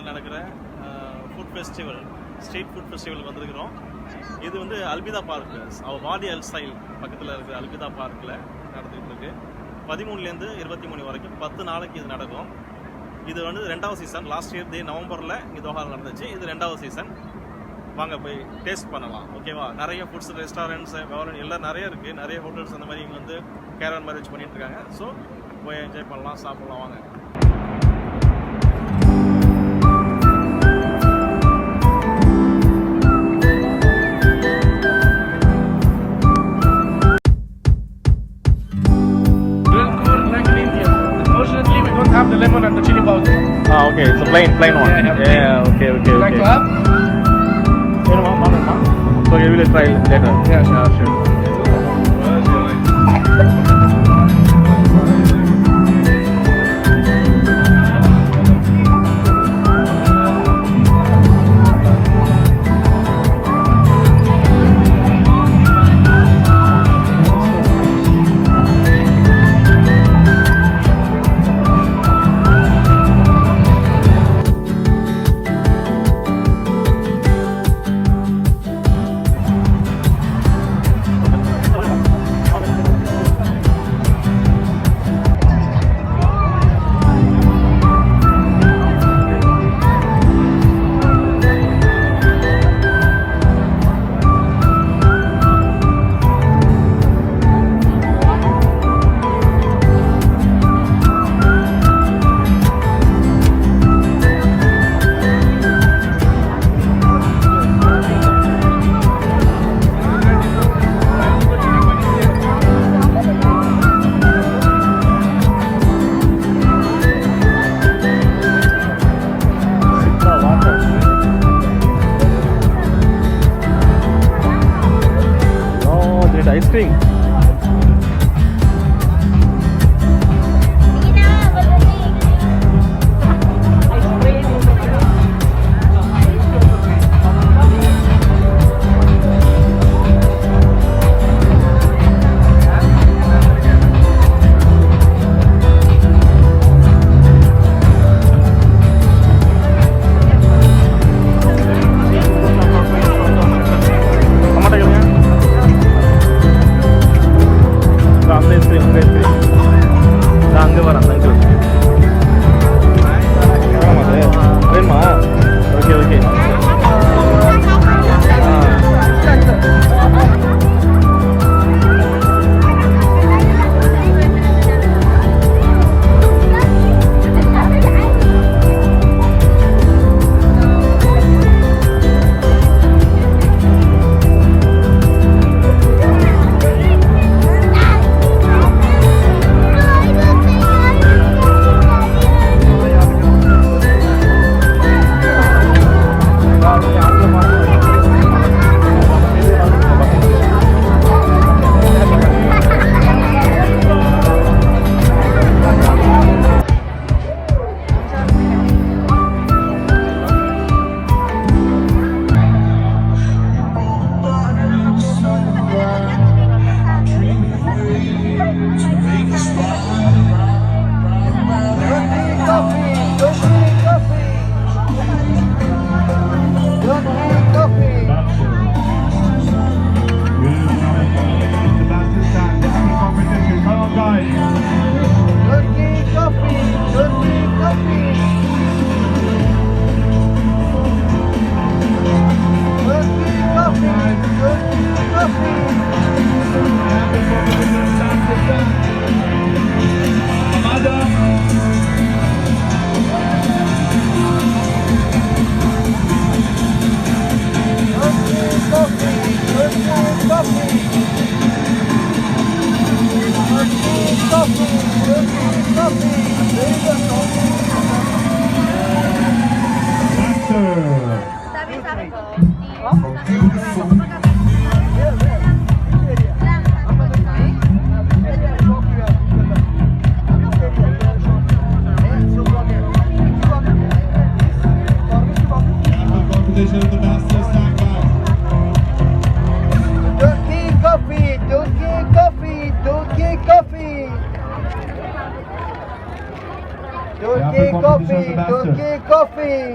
தோஹாவில் நடக்கிற food festival, street food ஃபெஸ்டிவலுக்கு வந்திருக்கிறோம். இது வந்து அல்பிதா பார்க், வாடி அல் சைல் பக்கத்தில் இருக்கிற அல்பிதா பார்க்கில் நடந்துகிட்டு இருக்கு. 13லேருந்து 23 வரைக்கும் 10 நாளைக்கு இது நடக்கும். இது வந்து 2வது சீசன். லாஸ்ட் இயர் நவம்பரில் இங்கே தோஹாவில் நடந்துச்சு. இது 2வது சீசன். வாங்க போய் டேஸ்ட் பண்ணலாம். ஓகேவா? நிறைய ஃபுட்ஸ், ரெஸ்டாரண்ட்ஸ், எல்லாம் நிறைய இருக்குது. நிறைய ஹோட்டல்ஸ் அந்த மாதிரி இங்கே வந்து கேரவன் மாதிரி வச்சு பண்ணிட்டு இருக்காங்க. ஸோ போய் என்ஜாய் பண்ணலாம், சாப்பிட்லாம். வாங்க. Have the lemon and the chili powder. Okay, it's a plain one. Yeah, okay. Like to have? So you will try later. Yeah, sure. Ice cream. Turkey coffee, Turkey coffee.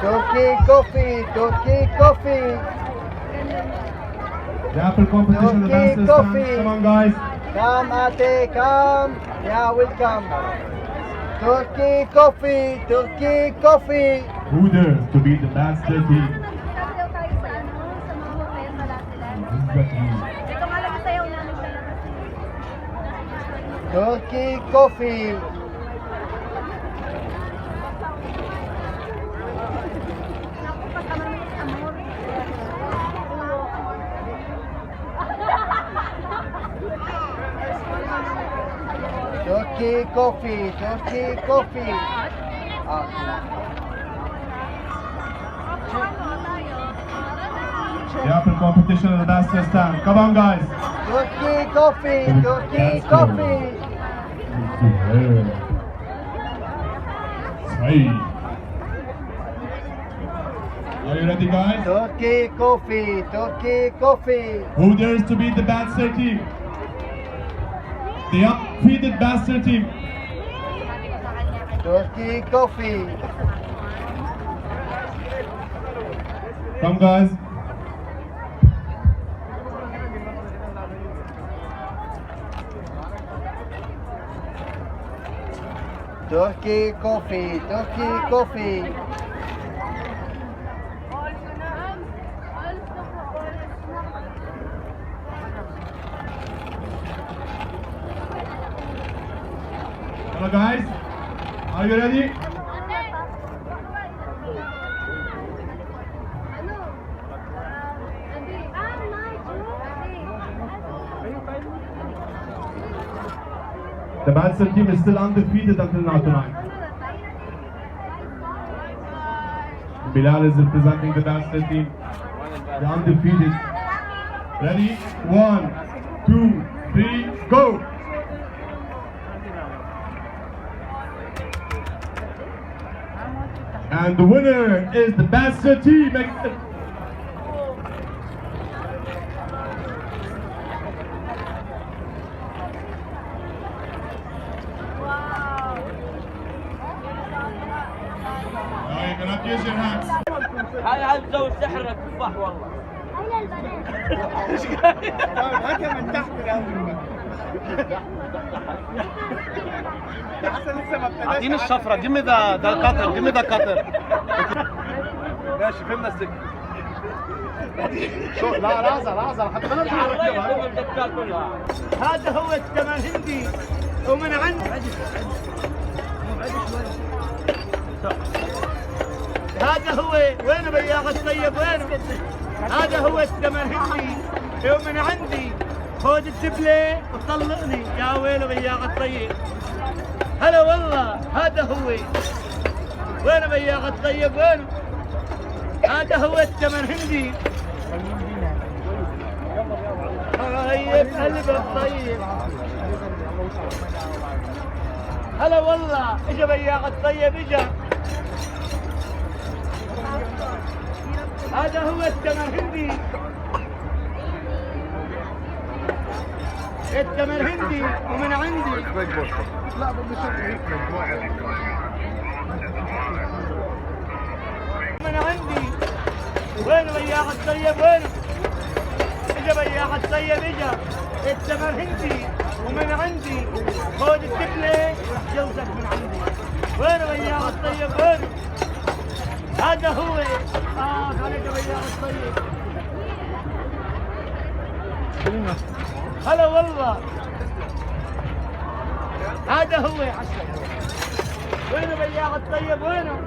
Turkey coffee, Turkey coffee. The apple competition, the Turkey masters coffee. stand. Come on, guys. Come, Ate, come. Yeah, welcome. Turkey coffee, Turkey coffee. Who dares to beat the master team? Nagsasayaw tayo sa sa mga hotel, wala sila. This is what you. Ito nga lang sayaw namin sa labas. Turkey coffee. Naku, kasama mo yung amor. Turkey coffee, Turkey coffee. The apple competition, the masters stand. Come on, guys. Turkey coffee, Turkey coffee. Hey. Are you ready, guys? Turkey coffee, Turkey coffee. Who dares to beat the master team? The undefeated master team. Turkey coffee. Come, guys. Turkey coffee, Turkey coffee. Hello, guys. Are you ready? The master team is still undefeated until now tonight. Bilal is representing the master team. The undefeated. Ready? 1, 2, 3, go! And the winner is the master team. You cannot use your hands. هذا جو السحر التفاح والله. أين البنات؟ هاتها من تحت الأول. اعطيني الشفره. give me the cutter. give me the cutter. ماشي فهمنا السكة. شو لا لحظه حتى انا بحرك. هذا هو التمر هندي ومن عند هذا هو وين بياغ الطيب وين هذا هو التمر هندي ومن عندي خذ الدبلة وطلقني يا وين بياغ الطيب. هلا والله هذا هو وين بياغ الطيب وين هذا هو التمر هندي. طيب قلب الطيب. هلا والله اجا بياغ الطيب اجا. هذا هو التمر هندي. التمر هندي ومن عندي. من عندي. وين بياغ الطيب وين اجا بياغ الطيب اجا. التمر هندي ومن عندي. خذ الدبلة جوزك من عندي. وين بياغ الطيب وين هذا هو. هذا بياغ الطيب. هلا والله هذا هو يا حسن. وين بياغ الطيب وينه